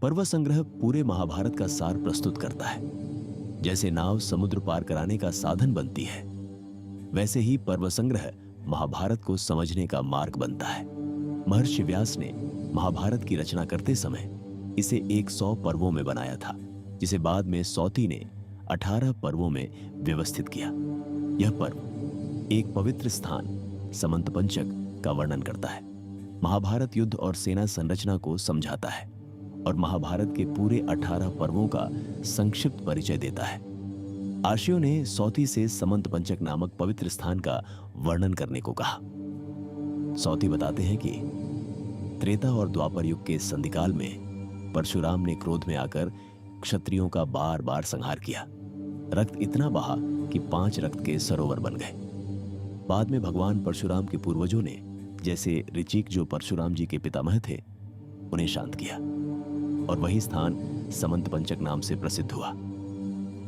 पर्व संग्रह पूरे महाभारत का सार प्रस्तुत करता है। जैसे नाव समुद्र पार कराने का साधन बनती है, वैसे ही पर्व संग्रह महाभारत को समझने का मार्ग बनता है। महर्षि व्यास ने महाभारत की रचना करते समय इसे 100 पर्वों में बनाया था, जिसे बाद में सौती ने 18 पर्वों में व्यवस्थित किया। यह पर्व एक पवित्र स्थान समंत पंचक का वर्णन करता है, महाभारत युद्ध और सेना संरचना को समझाता है और महाभारत के पूरे 18 पर्वों का संक्षिप्त परिचय देता है। आर्षियों ने सौती से समंत पंचक नामक पवित्र स्थान का वर्णन करने को कहा। सौती बताते हैं कि त्रेता और द्वापर युग के संधिकाल में परशुराम ने क्रोध में आकर क्षत्रियों का बार बार संहार किया। रक्त इतना बहा कि 5 रक्त के सरोवर बन गए। बाद में भगवान परशुराम के पूर्वजों ने, जैसे ऋचिक जो परशुराम जी के पितामह थे, उन्हें शांत किया और वही स्थान समंत पंचक नाम से प्रसिद्ध हुआ।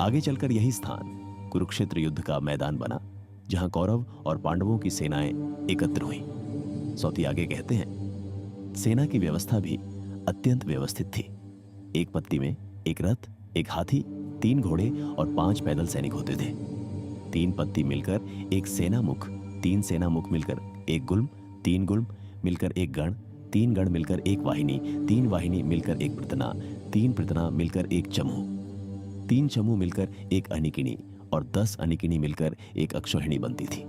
आगे चलकर यही स्थान कुरुक्षेत्र युद्ध का मैदान बना, जहां कौरव और पांडवों की सेनाएं एकत्र हुई। सौती आगे कहते हैं, सेना की व्यवस्था भी अत्यंत व्यवस्थित थी। एक पत्ती में एक रथ, एक हाथी, 3 घोड़े और 5 पैदल सैनिक होते थे। 3 पत्ती मिलकर एक सेनामुख, 3 सेनामुख मिलकर एक गुल्म, 3 गुल्म मिलकर एक गण, 3 गण मिलकर एक वाहिनी, 3 वाहिनी मिलकर एक पृतना, 3 पृतना मिलकर एक चमू, 3 चमू मिलकर एक अनिकिनी और 10 अनिकिनी मिलकर एक अक्षौहिणी बनती थी।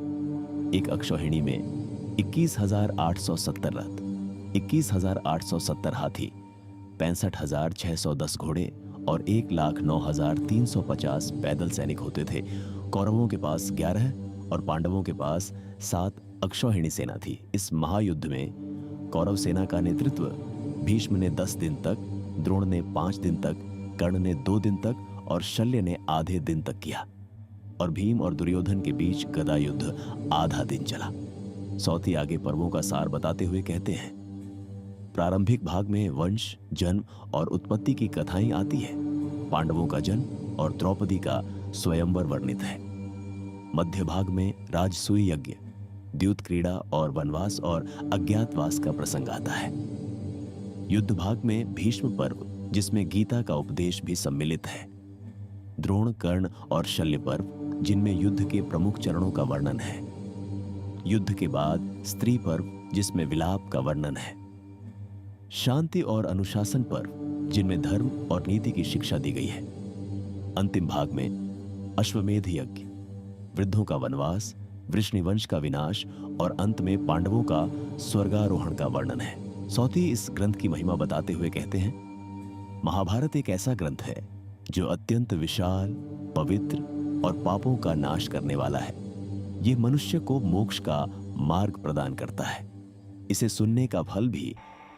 एक अक्षौहिणी में 21,870 रथ, 21,870 हाथी, 65,610 घोड़े और 1,09,350 पैदल सैनिक होते थे। कौरवों के पास 11 और पांडवों के पास 7 अक्षौहिणी सेना थी। इस महायुद्ध में कौरव सेना का नेतृत्व भीष्म ने 10 दिन तक, द्रोण ने 5 दिन तक, कर्ण ने 2 दिन तक और शल्य ने आधे दिन तक किया और भीम और दुर्योधन के बीच गदा युद्ध आधा दिन चला। सौती आगे पर्वों का सार बताते हुए कहते हैं, प्रारंभिक भाग में वंश, जन्म और उत्पत्ति की कथाएं आती है। पांडवों का जन्म और द्रौपदी का स्वयंवर वर्णित है। मध्य भाग में राजसूय यज्ञ, द्यूत क्रीड़ा और वनवास और अज्ञातवास का प्रसंग आता है। युद्ध भाग में भीष्म पर्व, जिसमें गीता का उपदेश भी सम्मिलित है। द्रोण, कर्ण और शल्य पर्व, जिनमें युद्ध के प्रमुख चरणों का वर्णन है। युद्ध के बाद स्त्री पर्व, जिसमें विलाप का वर्णन है। शांति और अनुशासन पर्व, जिनमें धर्म और नीति की शिक्षा दी गई है। अंतिम भाग में अश्वमेध यज्ञ, वृद्धों का वनवास, वृष्णिवंश का विनाश और अंत में पांडवों का स्वर्गारोहण का वर्णन है। सौती इस ग्रंथ की महिमा बताते हुए कहते हैं, महाभारत एक ऐसा ग्रंथ है जो अत्यंत विशाल, पवित्र और पापों का नाश करने वाला है। यह मनुष्य को मोक्ष का मार्ग प्रदान करता है। इसे सुनने का फल भी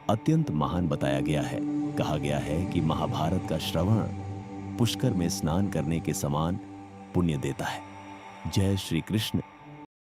अत्यंत महान बताया गया है। कहा गया है कि महाभारत का श्रवण पुष्कर में स्नान करने के समान पुण्य देता है। जय श्री कृष्ण।